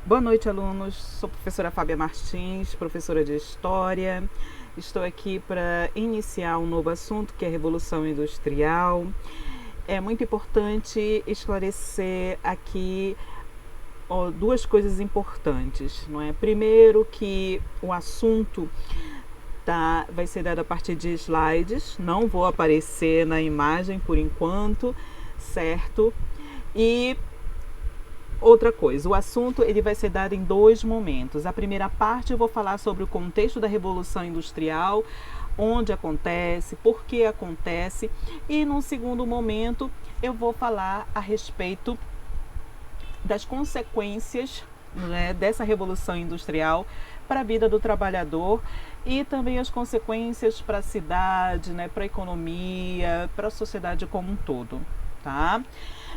Boa noite, alunos. Sou a professora Fábia Martins, professora de História. Estou aqui para iniciar um novo assunto, que é a Revolução Industrial. É muito importante esclarecer aqui duas coisas importantes, não é? Primeiro, que o assunto vai ser dado a partir de slides, não vou aparecer na imagem por enquanto, certo? E outra coisa, o assunto ele vai ser dado em dois momentos. A primeira parte eu vou falar sobre o contexto da Revolução Industrial, onde acontece, por que acontece, e num segundo momento eu vou falar a respeito das consequências, né, dessa Revolução Industrial para a vida do trabalhador e também as consequências para a cidade, né, para a economia, para a sociedade como um todo, tá?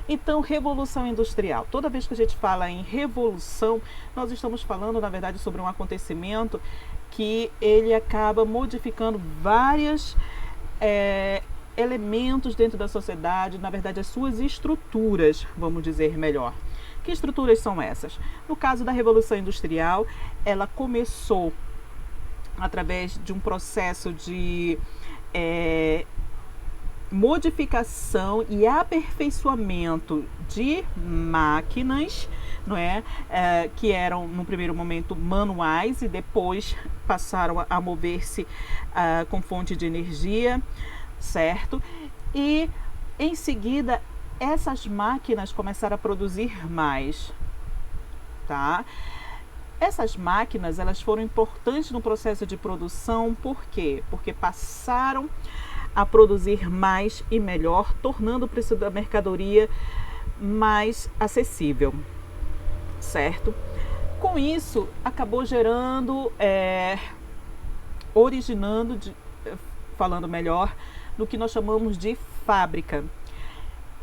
Então, Revolução Industrial. Toda vez que a gente fala em revolução, nós estamos falando, na verdade, sobre um acontecimento que ele acaba modificando vários elementos dentro da sociedade, na verdade, as suas estruturas, vamos dizer melhor. Que estruturas são essas? No caso da Revolução Industrial, ela começou através de um processo de modificação e aperfeiçoamento de máquinas, não é? Que eram no primeiro momento manuais e depois passaram a mover-se com fonte de energia, certo? E em seguida essas máquinas começaram a produzir mais, tá? Essas máquinas, elas foram importantes no processo de produção, por quê? Porque passaram a produzir mais e melhor, tornando o preço da mercadoria mais acessível, certo? Com isso, acabou gerando, falando melhor, no que nós chamamos de fábrica.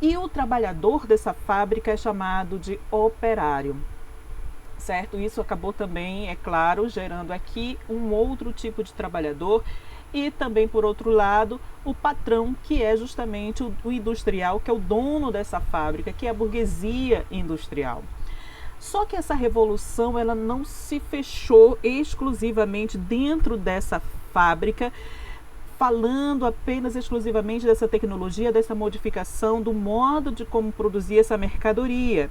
E o trabalhador dessa fábrica é chamado de operário, certo? Isso acabou também, é claro, gerando aqui um outro tipo de trabalhador e também, por outro lado, o patrão, que é justamente o industrial, que é o dono dessa fábrica, que é a burguesia industrial. Só que essa revolução ela não se fechou exclusivamente dentro dessa fábrica, falando apenas exclusivamente dessa tecnologia, dessa modificação do modo de como produzir essa mercadoria.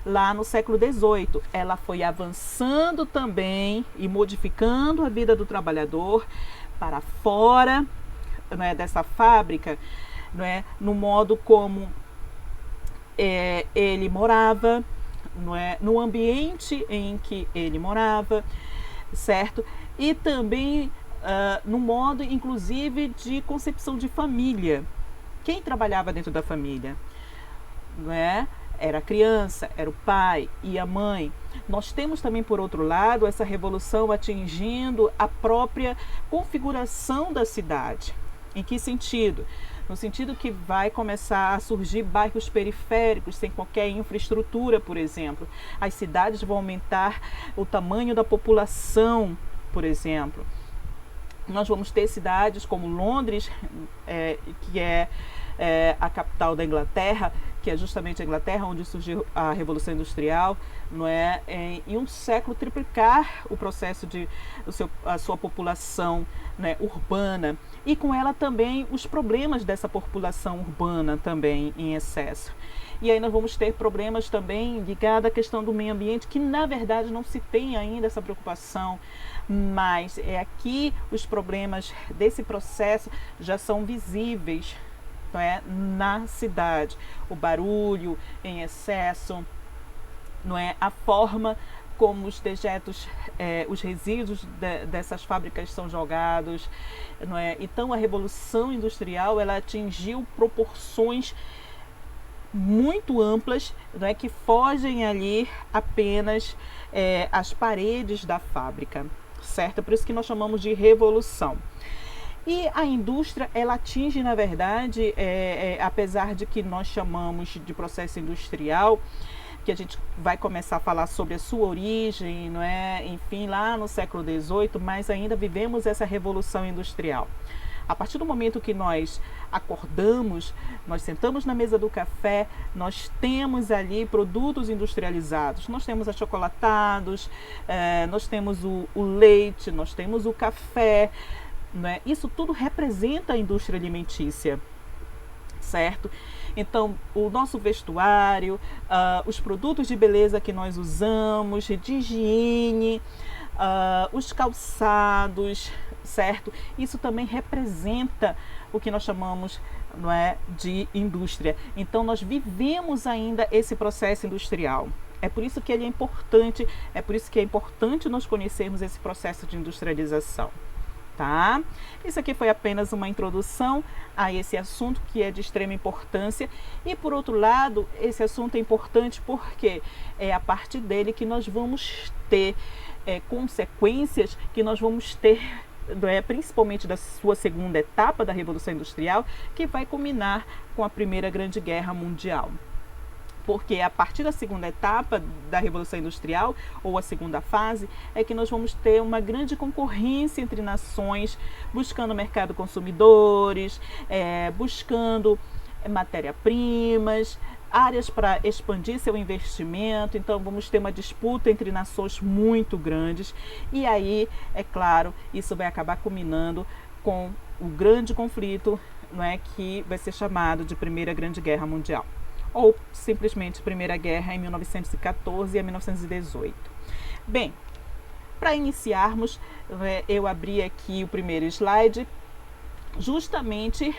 Lá no século XVIII, ela foi avançando também e modificando a vida do trabalhador para fora, né, dessa fábrica, né, no modo como ele morava, no ambiente em que ele morava, certo? E também no modo, inclusive, de concepção de família. Quem trabalhava dentro da família? Não é? Era a criança, era o pai e a mãe. Nós temos também, por outro lado, essa revolução atingindo a própria configuração da cidade. Em que sentido? No sentido que vai começar a surgir bairros periféricos sem qualquer infraestrutura, por exemplo. As cidades vão aumentar o tamanho da população, por exemplo. Nós vamos ter cidades como Londres, que é a capital da Inglaterra, que é justamente a Inglaterra onde surgiu a Revolução Industrial, não é? Em um século triplicar o processo de a sua população, né, urbana, e com ela também os problemas dessa população urbana também em excesso. E aí nós vamos ter problemas também ligados à questão do meio ambiente, que na verdade não se tem ainda essa preocupação, mas aqui os problemas desse processo já são visíveis, não é, na cidade. O barulho em excesso, não é, a forma como os dejetos, os resíduos dessas fábricas são jogados, não é? Então a Revolução Industrial ela atingiu proporções muito amplas, não é, que fogem ali apenas as paredes da fábrica, certo? Por isso que nós chamamos de revolução. E a indústria, ela atinge, na verdade, apesar de que nós chamamos de processo industrial, que a gente vai começar a falar sobre a sua origem, não é? Enfim, lá no século XVIII, mas ainda vivemos essa revolução industrial. A partir do momento que nós acordamos, nós sentamos na mesa do café, nós temos ali produtos industrializados. Nós temos achocolatados, nós temos o leite, nós temos o café, né? Isso tudo representa a indústria alimentícia, certo? Então, o nosso vestuário, os produtos de beleza que nós usamos, de higiene, os calçados, certo? Isso também representa o que nós chamamos, não é, de indústria. Então, nós vivemos ainda esse processo industrial. É por isso que ele é importante, é por isso que é importante nós conhecermos esse processo de industrialização. Tá? Isso aqui foi apenas uma introdução a esse assunto que é de extrema importância e, por outro lado, esse assunto é importante porque é a partir dele que nós vamos ter consequências, que nós vamos ter, principalmente da sua segunda etapa da Revolução Industrial, que vai culminar com a Primeira Grande Guerra Mundial. Porque a partir da segunda etapa da Revolução Industrial, ou a segunda fase, é que nós vamos ter uma grande concorrência entre nações, buscando mercado consumidores, buscando matéria-primas, áreas para expandir seu investimento. Então vamos ter uma disputa entre nações muito grandes e aí, é claro, isso vai acabar culminando com o grande conflito, não é, que vai ser chamado de Primeira Grande Guerra Mundial, ou simplesmente Primeira Guerra em 1914 a 1918. Bem, para iniciarmos, eu abri aqui o primeiro slide, justamente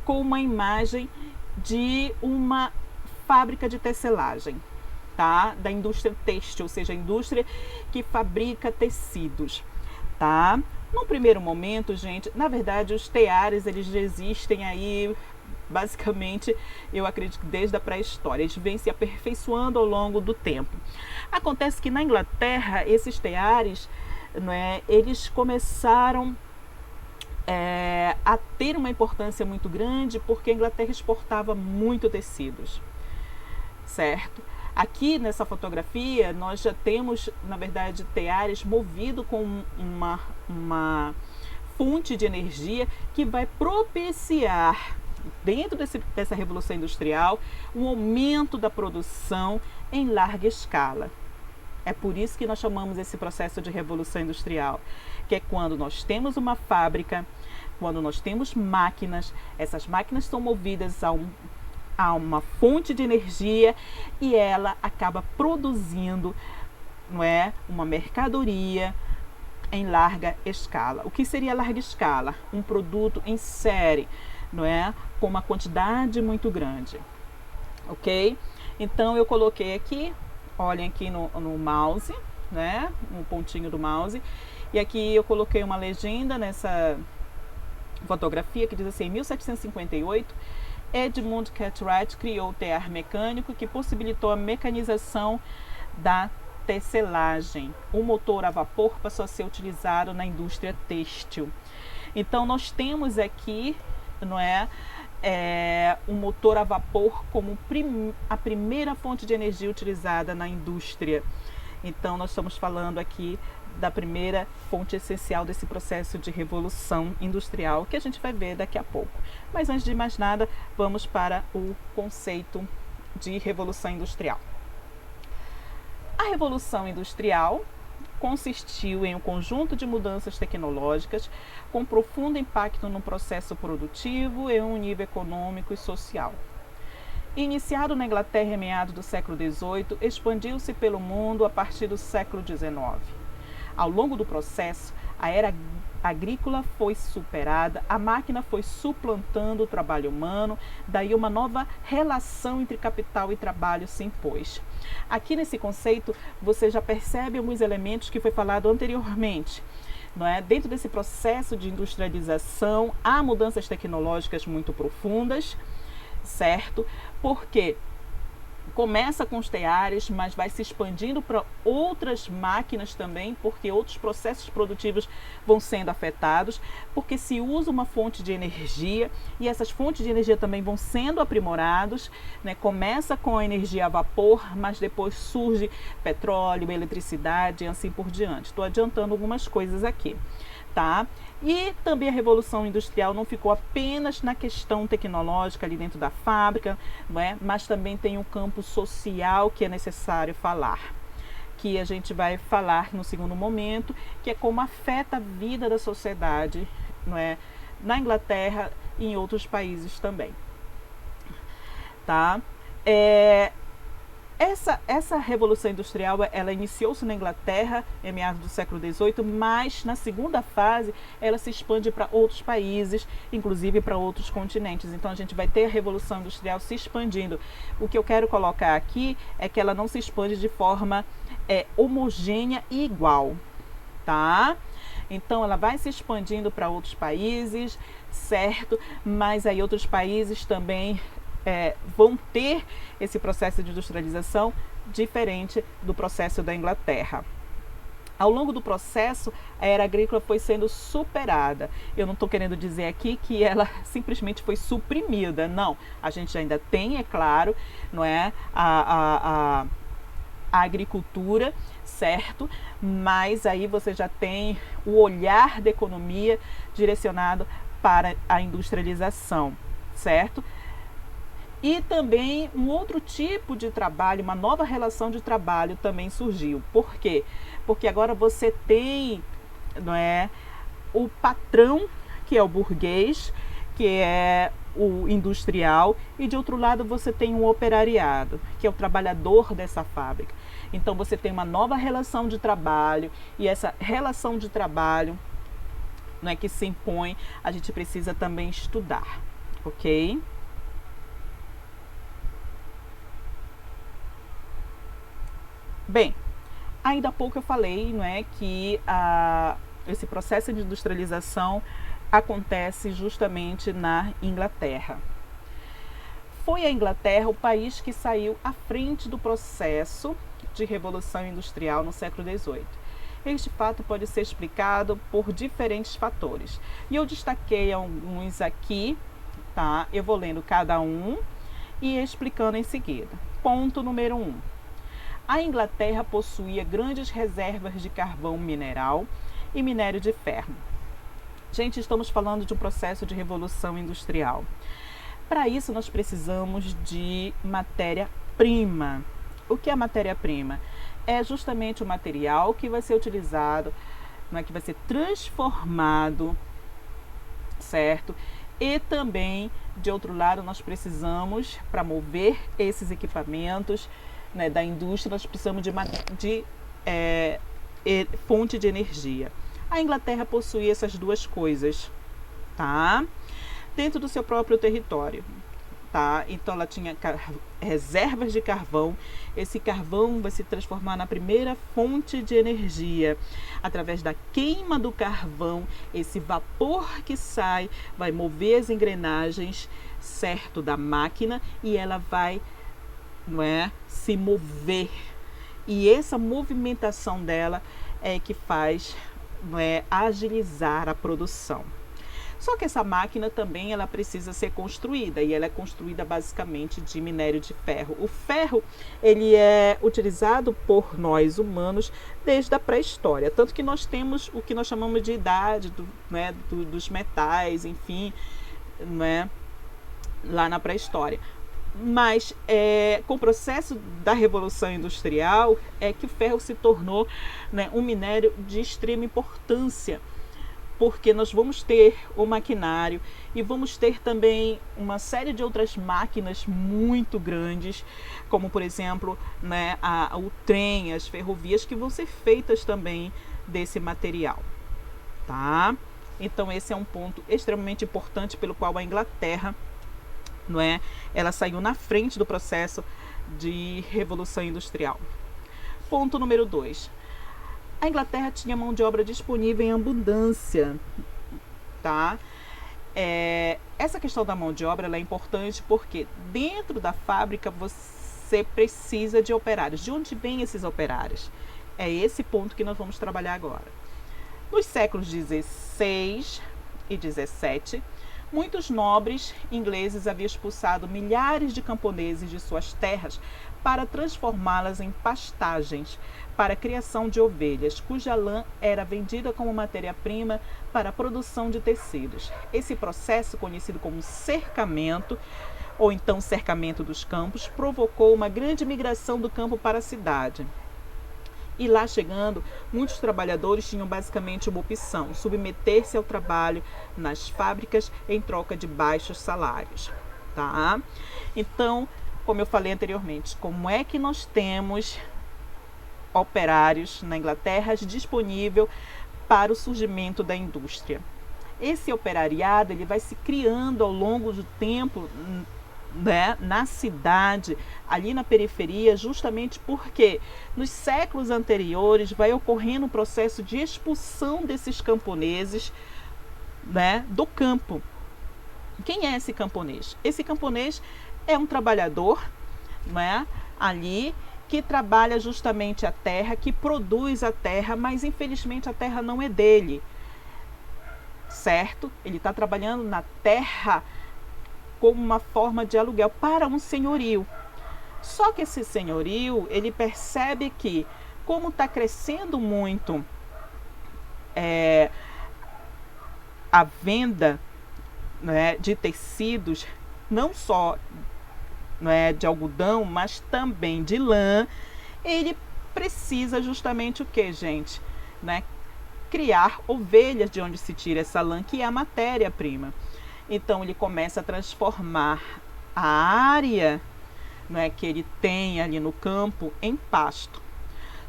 com uma imagem de uma fábrica de tecelagem, tá? Da indústria têxtil, ou seja, a indústria que fabrica tecidos, tá? Num primeiro momento, gente, na verdade os teares, eles já existem aí, basicamente, eu acredito que desde a pré-história, eles vêm se aperfeiçoando ao longo do tempo. Acontece que na Inglaterra, esses teares, eles começaram a ter uma importância muito grande porque a Inglaterra exportava muito tecidos, certo? Aqui nessa fotografia nós já temos, na verdade, teares movidos com uma fonte de energia que vai propiciar, dentro dessa Revolução Industrial, um aumento da produção em larga escala. É por isso que nós chamamos esse processo de Revolução Industrial, que é quando nós temos uma fábrica, quando nós temos máquinas, essas máquinas são movidas a uma fonte de energia e ela acaba produzindo, uma mercadoria em larga escala. O que seria larga escala? Um produto em série, com uma quantidade muito grande, ok? Então eu coloquei aqui, olhem aqui no mouse, no pontinho do mouse, e aqui eu coloquei uma legenda nessa fotografia que diz assim: em 1758, Edmund Cartwright criou o tear mecânico que possibilitou a mecanização da tecelagem. O motor a vapor passou a ser utilizado na indústria têxtil. Então nós temos aqui, um motor a vapor como a primeira fonte de energia utilizada na indústria. Então nós estamos falando aqui da primeira fonte essencial desse processo de revolução industrial, que a gente vai ver daqui a pouco. Mas antes de mais nada, vamos para o conceito de revolução industrial. A revolução industrial consistiu em um conjunto de mudanças tecnológicas com profundo impacto no processo produtivo e em um nível econômico e social. Iniciado na Inglaterra em meados do século XVIII, expandiu-se pelo mundo a partir do século XIX. Ao longo do processo, a era agrícola foi superada, a máquina foi suplantando o trabalho humano, daí uma nova relação entre capital e trabalho se impôs. Aqui nesse conceito, você já percebe alguns elementos que foi falado anteriormente. Dentro desse processo de industrialização, há mudanças tecnológicas muito profundas, certo? Porque começa com os teares, mas vai se expandindo para outras máquinas também, porque outros processos produtivos vão sendo afetados, porque se usa uma fonte de energia e essas fontes de energia também vão sendo aprimorados, Começa com a energia a vapor, mas depois surge petróleo, eletricidade e assim por diante. Estou adiantando algumas coisas aqui. tá? E também a Revolução Industrial não ficou apenas na questão tecnológica ali dentro da fábrica, não é? Mas também tem um campo social que é necessário falar, que a gente vai falar no segundo momento, que é como afeta a vida da sociedade, não é? Na Inglaterra e em outros países também, tá? Essa Revolução Industrial, ela iniciou-se na Inglaterra em meados do século XVIII, mas na segunda fase ela se expande para outros países, inclusive para outros continentes. Então a gente vai ter a Revolução Industrial se expandindo. O que eu quero colocar aqui é que ela não se expande de forma homogênea e igual, tá? Então ela vai se expandindo para outros países, certo? Mas aí outros países também vão ter esse processo de industrialização diferente do processo da Inglaterra. Ao longo do processo, a era agrícola foi sendo superada. Eu não estou querendo dizer aqui que ela simplesmente foi suprimida, não. A gente ainda tem, é claro, não é, a agricultura, certo? Mas aí você já tem o olhar da economia direcionado para a industrialização, certo? E também um outro tipo de trabalho, uma nova relação de trabalho também surgiu. Por quê? Porque agora você tem, não é, o patrão, que é o burguês, que é o industrial, e de outro lado você tem o operariado, que é o trabalhador dessa fábrica. Então você tem uma nova relação de trabalho, e essa relação de trabalho, não é, que se impõe, a gente precisa também estudar, ok? Bem, ainda há pouco eu falei, não é, que esse processo de industrialização acontece justamente na Inglaterra. Foi a Inglaterra o país que saiu à frente do processo de revolução industrial no século XVIII. Este fato pode ser explicado por diferentes fatores. E eu destaquei alguns aqui, tá? Eu vou lendo cada um e explicando em seguida. Ponto número 1. A Inglaterra possuía grandes reservas de carvão mineral e minério de ferro. Gente, estamos falando de um processo de revolução industrial. Para isso, nós precisamos de matéria-prima. O que é matéria-prima? É justamente o material que vai ser utilizado, que vai ser transformado, certo? E também, de outro lado, nós precisamos, para mover esses equipamentos, né, da indústria, nós precisamos de fonte de energia. A Inglaterra possuía essas duas coisas, tá? Dentro do seu próprio território, tá? Então ela tinha reservas de carvão. Esse carvão vai se transformar na primeira fonte de energia. Através da queima do carvão, esse vapor que sai vai mover as engrenagens, certo, da máquina, e ela vai, não é, se mover, e essa movimentação dela é que faz, não é, agilizar a produção. Só que essa máquina também ela precisa ser construída, e ela é construída basicamente de minério de ferro. O ferro, ele é utilizado por nós humanos desde a pré-história, tanto que nós temos o que nós chamamos de idade dos metais, enfim, né, lá na pré-história. Mas com o processo da Revolução Industrial é que o ferro se tornou, né, um minério de extrema importância, porque nós vamos ter o maquinário e vamos ter também uma série de outras máquinas muito grandes, como por exemplo, né, o trem, as ferrovias, que vão ser feitas também desse material, tá? Então esse é um ponto extremamente importante pelo qual a Inglaterra, não é, ela saiu na frente do processo de revolução industrial. Ponto número 2. A Inglaterra tinha mão de obra disponível em abundância, tá? Essa questão da mão de obra ela é importante porque dentro da fábrica você precisa de operários. De onde vêm esses operários? É esse ponto que nós vamos trabalhar agora. Nos séculos 16 e 17, Muitos nobres ingleses haviam expulsado milhares de camponeses de suas terras para transformá-las em pastagens para a criação de ovelhas, cuja lã era vendida como matéria-prima para a produção de tecidos. Esse processo, conhecido como cercamento, ou então cercamento dos campos, provocou uma grande migração do campo para a cidade. E lá chegando, muitos trabalhadores tinham basicamente uma opção: submeter-se ao trabalho nas fábricas em troca de baixos salários. Tá? Então, como eu falei anteriormente, como é que nós temos operários na Inglaterra disponível para o surgimento da indústria? Esse operariado ele vai se criando ao longo do tempo, né, na cidade, ali na periferia, justamente porque nos séculos anteriores vai ocorrendo um processo de expulsão desses camponeses, né, do campo. Quem é esse camponês? Esse camponês é um trabalhador, né, ali que trabalha justamente a terra, que produz a terra, mas infelizmente a terra não é dele, certo? Ele está trabalhando na terra como uma forma de aluguel para um senhorio. Só que esse senhorio, ele percebe que, como está crescendo muito a venda, né, de tecidos, não só, né, de algodão, mas também de lã, ele precisa justamente o que, gente? Né, criar ovelhas de onde se tira essa lã, que é a matéria-prima. Então ele começa a transformar a área, né, que ele tem ali no campo em pasto.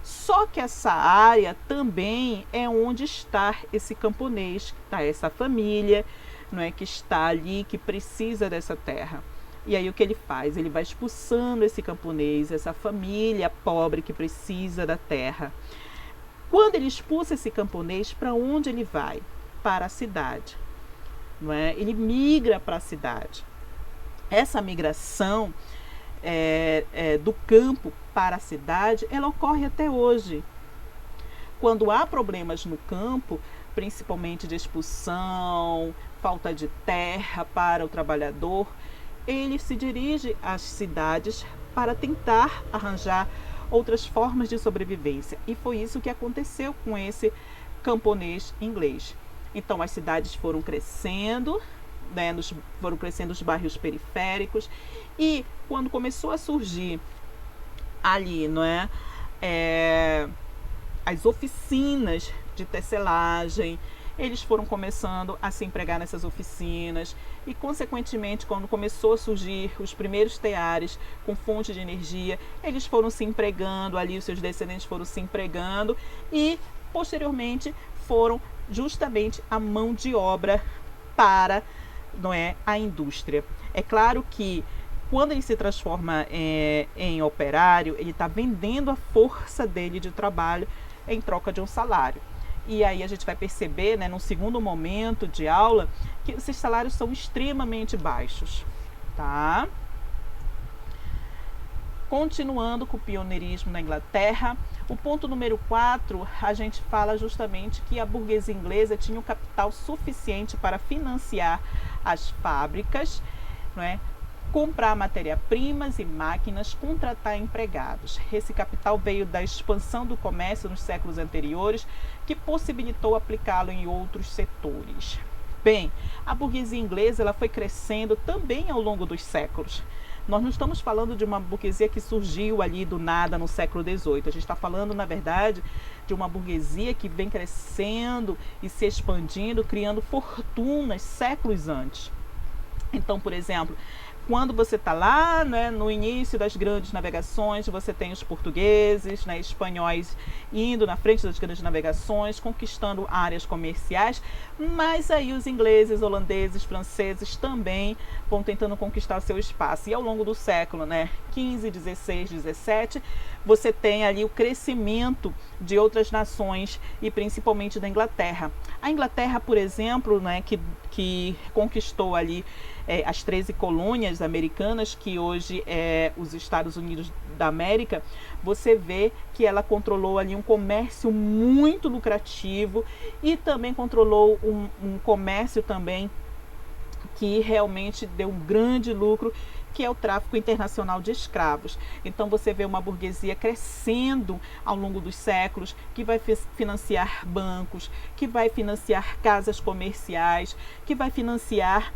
Só que essa área também é onde está esse camponês, está essa família, não é, que está ali, que precisa dessa terra. E aí o que ele faz? Ele vai expulsando esse camponês, essa família pobre que precisa da terra. Quando ele expulsa esse camponês, para onde ele vai? Para a cidade. Não é? Ele migra para a cidade. Essa migração do campo para a cidade, ela ocorre até hoje. Quando há problemas no campo, principalmente de expulsão, falta de terra para o trabalhador, ele se dirige às cidades para tentar arranjar outras formas de sobrevivência. E foi isso que aconteceu com esse camponês inglês. Então as cidades foram crescendo, né, foram crescendo os bairros periféricos, e quando começou a surgir ali, não é, as oficinas de tecelagem, eles foram começando a se empregar nessas oficinas e, consequentemente, quando começou a surgir os primeiros teares com fonte de energia, eles foram se empregando ali, os seus descendentes foram se empregando e, posteriormente, foram justamente a mão de obra para, não é, a indústria. É claro que quando ele se transforma em operário, ele está vendendo a força dele de trabalho em troca de um salário. E aí a gente vai perceber, né, num segundo momento de aula, que esses salários são extremamente baixos, tá? Continuando com o pioneirismo na Inglaterra, o ponto número 4, a gente fala justamente que a burguesia inglesa tinha o capital suficiente para financiar as fábricas, não é? Comprar matéria-primas e máquinas, contratar empregados. Esse capital veio da expansão do comércio nos séculos anteriores, que possibilitou aplicá-lo em outros setores. Bem, a burguesia inglesa ela foi crescendo também ao longo dos séculos. Nós não estamos falando de uma burguesia que surgiu ali do nada no século XVIII. A gente está falando, na verdade, de uma burguesia que vem crescendo e se expandindo, criando fortunas séculos antes. Então, por exemplo, quando você está lá, né, no início das grandes navegações, você tem os portugueses, né, espanhóis indo na frente das grandes navegações, conquistando áreas comerciais, mas aí os ingleses, holandeses, franceses também vão tentando conquistar seu espaço. E ao longo do século, né, 15, 16, 17, você tem ali o crescimento de outras nações e principalmente da Inglaterra. A Inglaterra, por exemplo, né, que conquistou ali as 13 colônias americanas, que hoje é os Estados Unidos da América, você vê que ela controlou ali um comércio muito lucrativo e também controlou um comércio também que realmente deu um grande lucro, que é o tráfico internacional de escravos. Então você vê uma burguesia crescendo ao longo dos séculos, que vai financiar bancos, que vai financiar casas comerciais, que vai financiar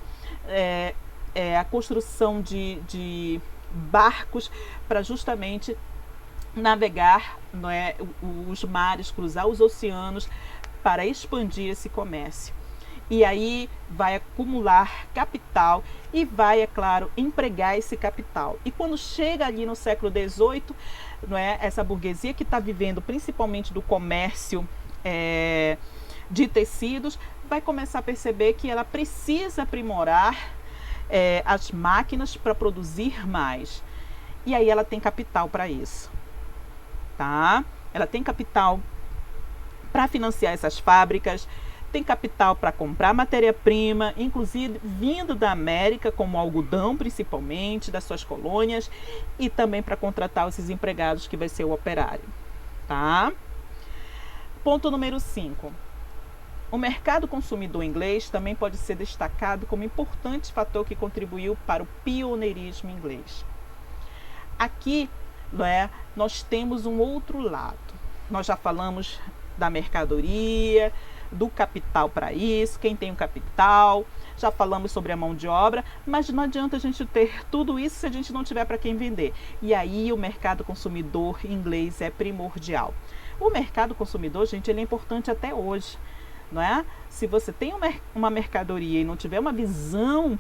a construção de barcos para justamente navegar, não é, os mares, cruzar os oceanos para expandir esse comércio. E aí vai acumular capital e vai, é claro, empregar esse capital. E quando chega ali no século XVIII, não é, essa burguesia que está vivendo principalmente do comércio de tecidos, vai começar a perceber que ela precisa aprimorar as máquinas para produzir mais. E aí ela tem capital para isso. Tá? Ela tem capital para financiar essas fábricas, tem capital para comprar matéria-prima, inclusive vindo da América, como algodão principalmente, das suas colônias, e também para contratar esses empregados que vai ser o operário. Tá? Ponto número 5. O mercado consumidor inglês também pode ser destacado como importante fator que contribuiu para o pioneirismo inglês. Aqui, nós temos um outro lado. Nós já falamos da mercadoria, do capital para isso, quem tem o capital, já falamos sobre a mão de obra, mas não adianta a gente ter tudo isso se a gente não tiver para quem vender. E aí o mercado consumidor inglês é primordial. O mercado consumidor, gente, ele é importante até hoje, não é? Se você tem uma mercadoria e não tiver uma visão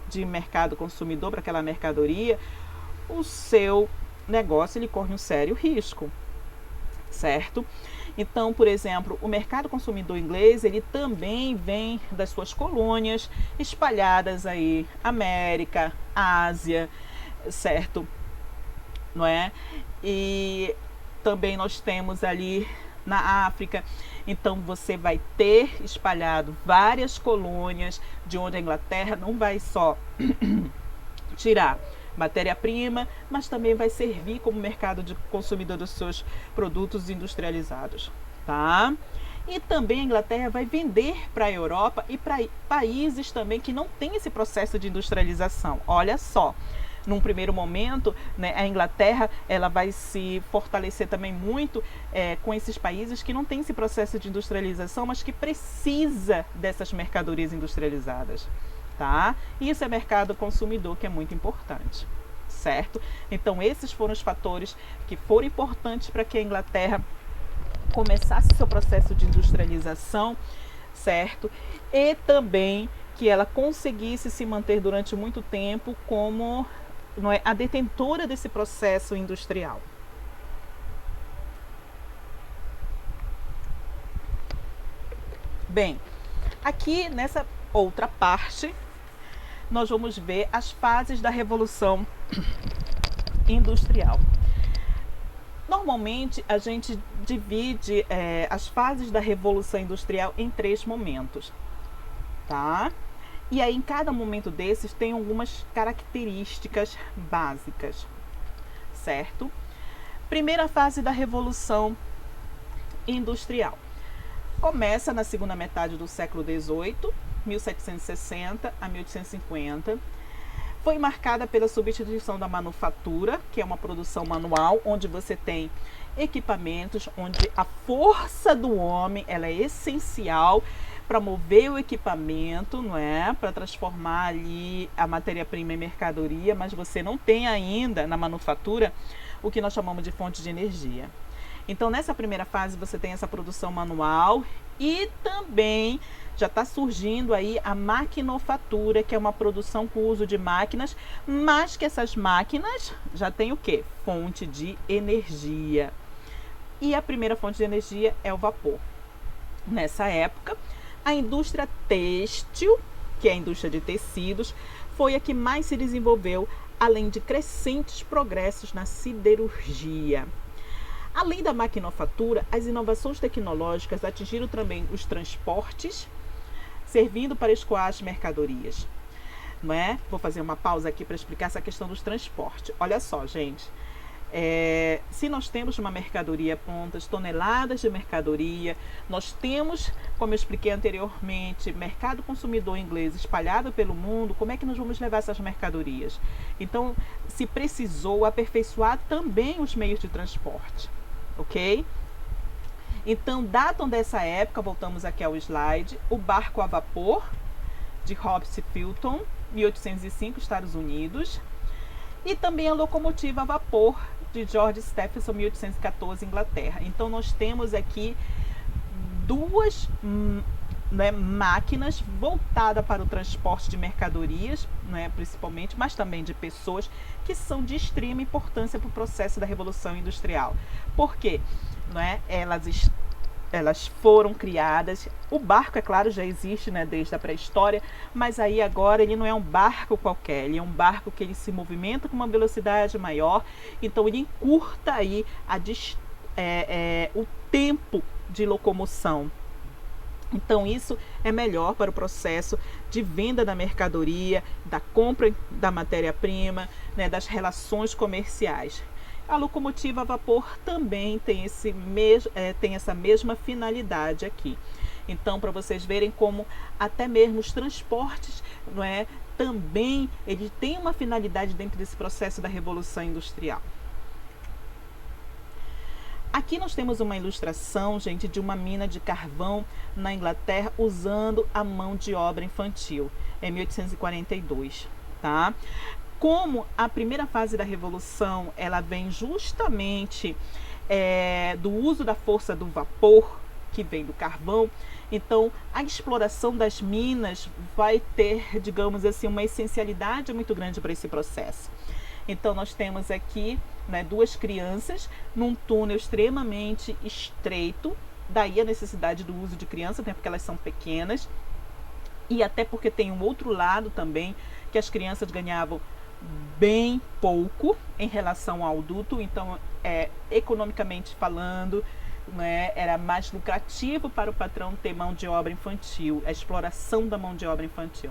de mercado consumidor para aquela mercadoria, o seu negócio ele corre um sério risco, certo? Então, por exemplo, o mercado consumidor inglês, ele também vem das suas colônias espalhadas aí, América, Ásia, certo? Não é? E também nós temos ali na África. Então, você vai ter espalhado várias colônias de onde a Inglaterra não vai só tirar matéria-prima, mas também vai servir como mercado de consumidor dos seus produtos industrializados, tá? E também a Inglaterra vai vender para a Europa e para países também que não têm esse processo de industrialização. Olha só, num primeiro momento, né, a Inglaterra ela vai se fortalecer também muito com esses países que não têm esse processo de industrialização, mas que precisa dessas mercadorias industrializadas. Tá? Isso é mercado consumidor, que é muito importante, certo? Então esses foram os fatores que foram importantes para que a Inglaterra começasse seu processo de industrialização, certo? E também que ela conseguisse se manter durante muito tempo como a detentora desse processo industrial. Bem, aqui nessa outra parte nós vamos ver as fases da Revolução Industrial. Normalmente a gente divide as fases da Revolução Industrial em 3 momentos, tá? E aí em cada momento desses tem algumas características básicas, certo? Primeira fase da Revolução Industrial. Começa na segunda metade do século XVIII, 1760 a 1850. Foi marcada pela substituição da manufatura, que é uma produção manual, onde você tem equipamentos, onde a força do homem ela é essencial para mover o equipamento, não é? Para transformar ali a matéria-prima em mercadoria, mas você não tem ainda na manufatura o que nós chamamos de fonte de energia. Então, nessa primeira fase, você tem essa produção manual e também já está surgindo aí a maquinofatura, que é uma produção com uso de máquinas, mas que essas máquinas já têm o quê? Fonte de energia. E a primeira fonte de energia é o vapor. Nessa época, a indústria têxtil, que é a indústria de tecidos, foi a que mais se desenvolveu, além de crescentes progressos na siderurgia. Além da maquinofatura, as inovações tecnológicas atingiram também os transportes, servindo para escoar as mercadorias. Não é? Vou fazer uma pausa aqui para explicar essa questão dos transportes. Olha só, gente. Se nós temos uma mercadoria pronta, toneladas de mercadoria, nós temos, como eu expliquei anteriormente, mercado consumidor inglês espalhado pelo mundo, como é que nós vamos levar essas mercadorias? Então, se precisou aperfeiçoar também os meios de transporte, ok? Então, datam dessa época, voltamos aqui ao slide, o barco a vapor de Hobbs Fulton, 1805, Estados Unidos, e também a locomotiva a vapor de George Stephenson, 1814, Inglaterra. Então, nós temos aqui duas máquinas voltadas para o transporte de mercadorias, principalmente, mas também de pessoas, que são de extrema importância para o processo da Revolução Industrial. Por quê? Elas foram criadas. O barco, é claro, já existe, desde a pré-história, mas aí agora ele não é um barco qualquer, ele é um barco que ele se movimenta com uma velocidade maior, então ele encurta aí o tempo de locomoção. Então isso é melhor para o processo de venda da mercadoria, da compra da matéria-prima, das relações comerciais. A locomotiva a vapor também tem essa mesma finalidade aqui. Então, para vocês verem como até mesmo os transportes, também ele tem uma finalidade dentro desse processo da Revolução Industrial. Aqui nós temos uma ilustração, gente, de uma mina de carvão na Inglaterra usando a mão de obra infantil, em 1842, tá? Como a primeira fase da Revolução, ela vem justamente do uso da força do vapor, que vem do carvão, então a exploração das minas vai ter, digamos assim, uma essencialidade muito grande para esse processo. Então nós temos aqui duas crianças num túnel extremamente estreito, daí a necessidade do uso de crianças, porque elas são pequenas, e até porque tem um outro lado também, que as crianças ganhavam bem pouco em relação ao adulto, então economicamente falando, era mais lucrativo para o patrão ter mão de obra infantil, a exploração da mão de obra infantil.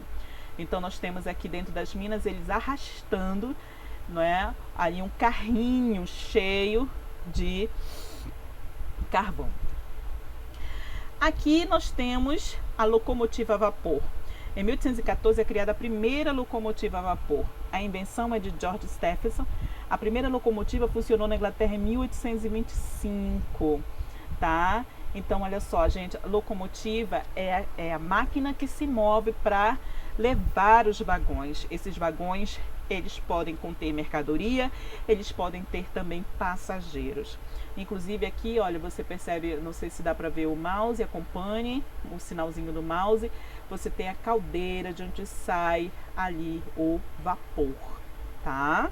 Então nós temos aqui dentro das minas eles arrastando ali um carrinho cheio de carvão. Aqui nós temos a locomotiva a vapor. Em 1814 é criada a primeira locomotiva a vapor. A invenção é de George Stephenson. A primeira locomotiva funcionou na Inglaterra em 1825, tá? Então, olha só, gente, a locomotiva é a máquina que se move para levar os vagões. Esses vagões, eles podem conter mercadoria, eles podem ter também passageiros. Inclusive aqui, olha, você percebe, não sei se dá para ver o mouse, acompanhe o sinalzinho do mouse. Você tem a caldeira de onde sai ali o vapor, tá?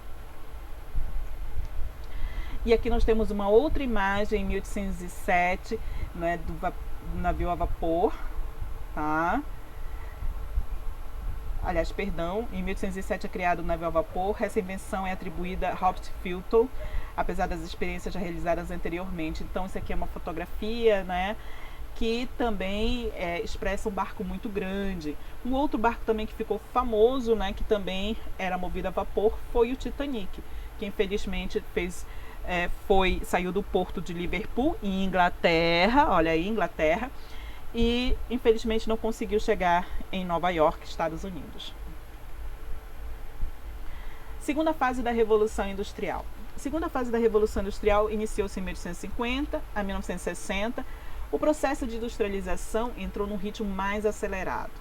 E aqui nós temos uma outra imagem em 1807, do navio a vapor, tá? Aliás, perdão, em 1807 é criado o navio a vapor. Essa invenção é atribuída a Hobbs Fulton, apesar das experiências já realizadas anteriormente. Então, isso aqui é uma fotografia, que também expressa um barco muito grande. Um outro barco também que ficou famoso, que também era movido a vapor, foi o Titanic, que infelizmente saiu do porto de Liverpool, em Inglaterra, olha aí, Inglaterra, e infelizmente não conseguiu chegar em Nova York, Estados Unidos. Segunda fase da Revolução Industrial. A segunda fase da Revolução Industrial iniciou-se em 1850 a 1960. O processo de industrialização entrou num ritmo mais acelerado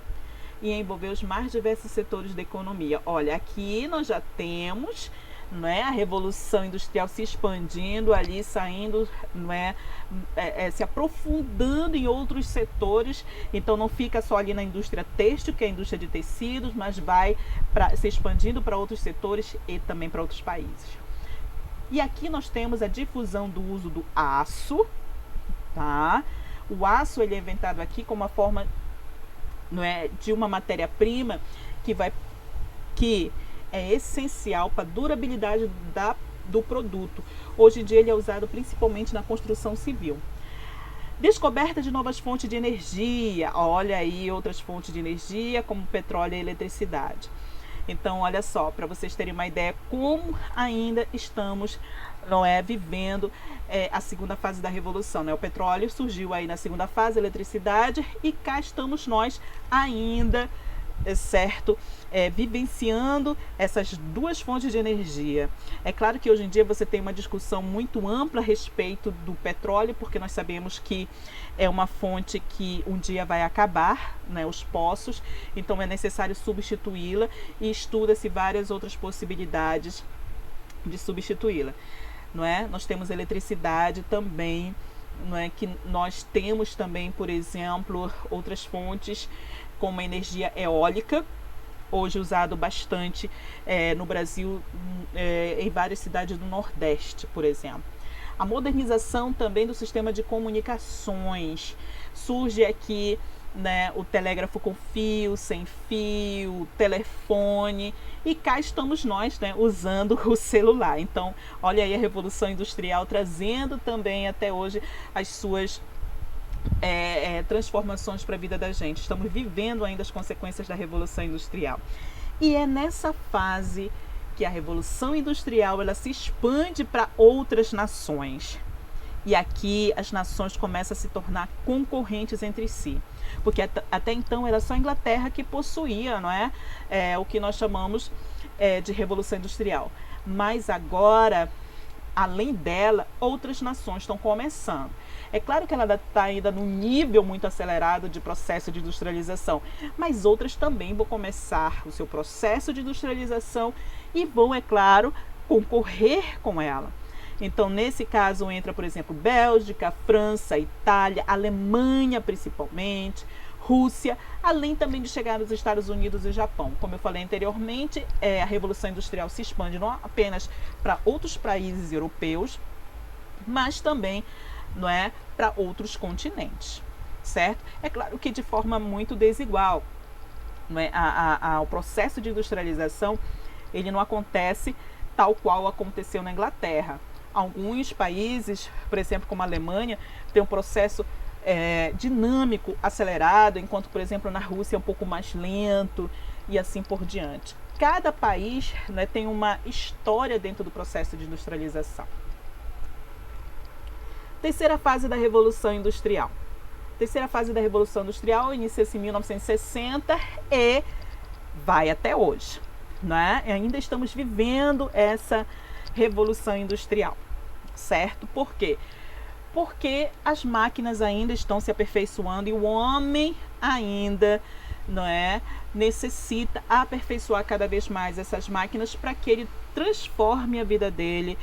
e envolveu os mais diversos setores da economia. Olha, aqui nós já temos a Revolução Industrial se expandindo ali, saindo, se aprofundando em outros setores. Então não fica só ali na indústria têxtil, que é a indústria de tecidos, mas vai se expandindo para outros setores e também para outros países. E aqui nós temos a difusão do uso do aço, tá? O aço ele é inventado aqui como uma forma de uma matéria-prima que é essencial para a durabilidade do produto. Hoje em dia ele é usado principalmente na construção civil. Descoberta de novas fontes de energia. Olha aí outras fontes de energia, como petróleo e eletricidade. Então, olha só, para vocês terem uma ideia como ainda estamos não é, vivendo a segunda fase da revolução, né? O petróleo surgiu aí na segunda fase, a eletricidade, e cá estamos nós ainda, certo, vivenciando essas duas fontes de energia. É claro que hoje em dia você tem uma discussão muito ampla a respeito do petróleo, porque nós sabemos que é uma fonte que um dia vai acabar, né, os poços, então é necessário substituí-la, e estuda-se várias outras possibilidades de substituí-la, não é? Nós temos eletricidade também, não é, que nós temos também, por exemplo, outras fontes como a energia eólica, hoje usado bastante no Brasil, em várias cidades do Nordeste, por exemplo. A modernização também do sistema de comunicações. Surge aqui, né, o telégrafo com fio, sem fio, telefone, e cá estamos nós, né, usando o celular. Então, olha aí a Revolução Industrial trazendo também até hoje as suas transformações para a vida da gente. Estamos vivendo ainda as consequências da Revolução Industrial. E é nessa fase que a Revolução Industrial ela se expande para outras nações. E aqui as nações começam a se tornar concorrentes entre si. Porque até então era só a Inglaterra que possuía, não é? O que nós chamamos de Revolução Industrial. Mas agora, além dela, outras nações estão começando. É claro que ela está ainda num nível muito acelerado de processo de industrialização, mas outras também vão começar o seu processo de industrialização e vão, é claro, concorrer com ela. Então, nesse caso, entra, por exemplo, Bélgica, França, Itália, Alemanha principalmente, Rússia, além também de chegar nos Estados Unidos e Japão. Como eu falei anteriormente, a Revolução Industrial se expande não apenas para outros países europeus, mas também, não é, para outros continentes, certo? É claro que de forma muito desigual, não é? O processo de industrialização ele não acontece tal qual aconteceu na Inglaterra. Alguns países, por exemplo, como a Alemanha, tem um processo dinâmico, acelerado, enquanto, por exemplo, na Rússia é um pouco mais lento e assim por diante. Cada país, né, tem uma história dentro do processo de industrialização. Terceira fase da Revolução Industrial. Terceira fase da Revolução Industrial inicia-se em 1960 e vai até hoje, né? E ainda estamos vivendo essa Revolução Industrial, certo? Por quê? Porque as máquinas ainda estão se aperfeiçoando e o homem ainda, não é, necessita aperfeiçoar cada vez mais essas máquinas para que ele transforme a vida dele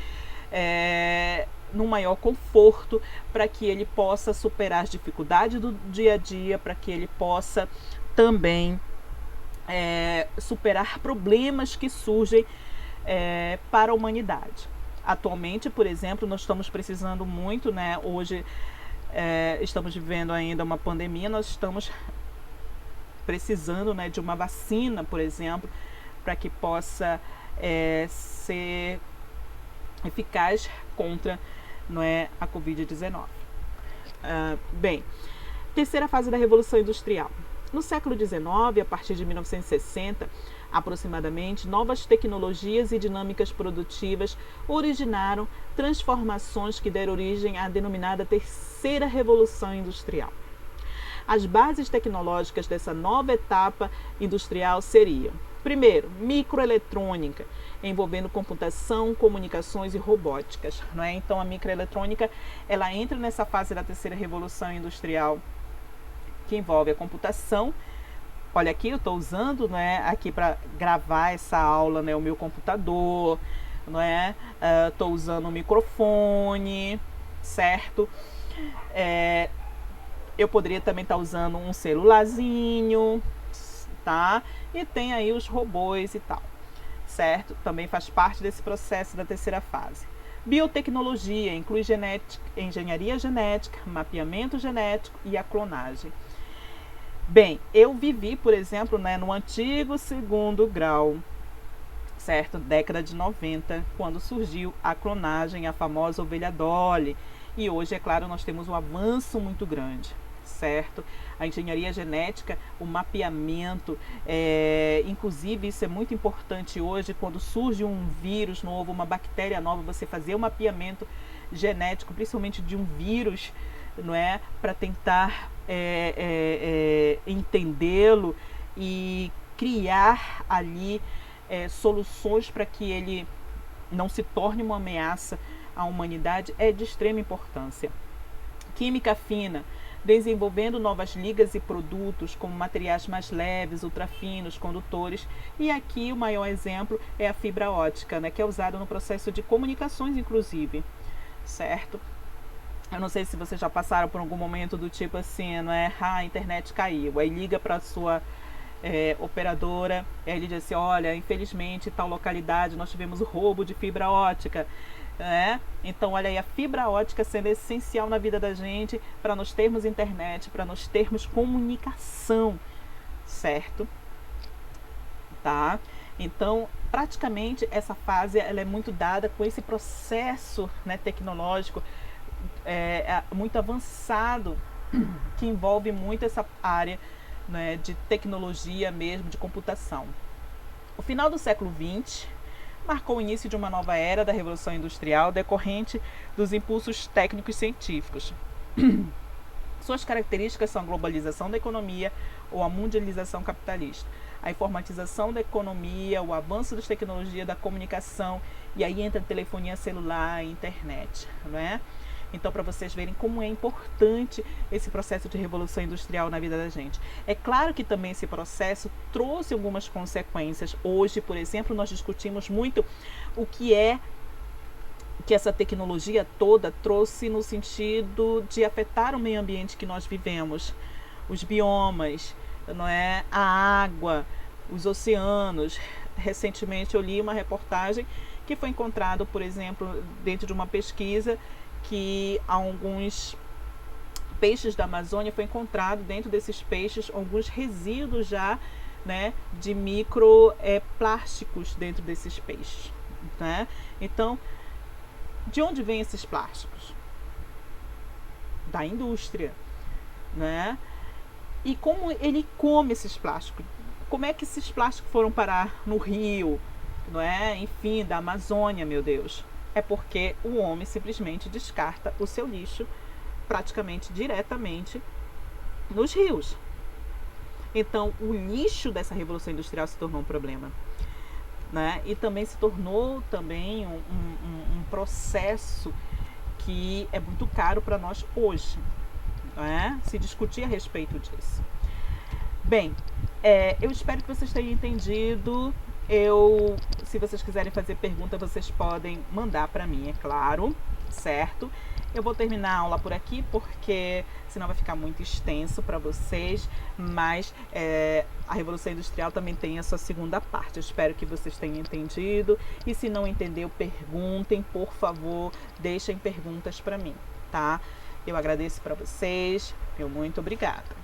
num maior conforto, para que ele possa superar as dificuldades do dia a dia, para que ele possa também superar problemas que surgem para a humanidade. Atualmente, por exemplo, nós estamos precisando muito, né? Hoje estamos vivendo ainda uma pandemia, nós estamos precisando, né, de uma vacina, por exemplo, para que possa ser eficaz contra, não é, a Covid-19. Bem, terceira fase da Revolução Industrial. No século XIX, a partir de 1960, aproximadamente, novas tecnologias e dinâmicas produtivas originaram transformações que deram origem à denominada Terceira Revolução Industrial. As bases tecnológicas dessa nova etapa industrial seriam: primeiro, microeletrônica, envolvendo computação, comunicações e robóticas, não é? Então a microeletrônica, ela entra nessa fase da terceira revolução industrial, que envolve a computação. Olha aqui, eu estou usando, né, aqui para gravar essa aula, né, o meu computador, não é? Estou usando o microfone, certo? Eu poderia também estar usando um celularzinho, tá? E tem aí os robôs e tal, certo? Também faz parte desse processo da terceira fase. Biotecnologia inclui genética, engenharia genética, mapeamento genético e a clonagem. Bem, eu vivi, por exemplo, né, no antigo segundo grau, certo? Década de 90, quando surgiu a clonagem, a famosa ovelha Dolly. E hoje, é claro, nós temos um avanço muito grande, certo? A engenharia genética, o mapeamento, inclusive isso é muito importante hoje, quando surge um vírus novo, uma bactéria nova, você fazer o mapeamento genético, principalmente de um vírus, não é? Para tentar entendê-lo e criar ali soluções para que ele não se torne uma ameaça à humanidade, é de extrema importância. Química fina, desenvolvendo novas ligas e produtos como materiais mais leves, ultrafinos, condutores. E aqui o maior exemplo é a fibra ótica, né, que é usada no processo de comunicações, inclusive, certo? Eu não sei se vocês já passaram por algum momento do tipo assim, não é? A internet caiu, aí liga para a sua operadora, aí ele diz assim, olha, infelizmente em tal localidade nós tivemos o roubo de fibra ótica. Então olha aí, a fibra ótica sendo essencial na vida da gente para nós termos internet, para nós termos comunicação, certo? Tá? Então praticamente essa fase ela é muito dada com esse processo, né, tecnológico muito avançado, que envolve muito essa área, né, de tecnologia mesmo, de computação. O final do século XX marcou o início de uma nova era da Revolução Industrial decorrente dos impulsos técnicos científicos. Suas características são a globalização da economia ou a mundialização capitalista, a informatização da economia, o avanço das tecnologias da comunicação, e aí entra a telefonia celular, a internet, não é? Então, para vocês verem como é importante esse processo de revolução industrial na vida da gente. É claro que também esse processo trouxe algumas consequências. Hoje, por exemplo, nós discutimos muito o que essa tecnologia toda trouxe no sentido de afetar o meio ambiente que nós vivemos. Os biomas, não é? A água, os oceanos. Recentemente eu li uma reportagem que foi encontrado, por exemplo, dentro de uma pesquisa, que alguns peixes da Amazônia foi encontrado dentro desses peixes alguns resíduos já, né, de microplásticos dentro desses peixes, né? Então, de onde vêm esses plásticos? Da indústria, né? E como ele come esses plásticos? Como é que esses plásticos foram parar no rio, não é? Enfim, da Amazônia, meu Deus. É porque o homem simplesmente descarta o seu lixo praticamente diretamente nos rios. Então, o lixo dessa revolução industrial se tornou um problema, né? E também se tornou também um processo que é muito caro para nós hoje, né? Se discutir a respeito disso. Bem, eu espero que vocês tenham entendido. Se vocês quiserem fazer pergunta, vocês podem mandar para mim, é claro, certo? Eu vou terminar a aula por aqui, porque senão vai ficar muito extenso para vocês, mas a Revolução Industrial também tem a sua segunda parte. Eu espero que vocês tenham entendido, e se não entendeu, perguntem, por favor, deixem perguntas para mim, tá? Eu agradeço para vocês, muito obrigada.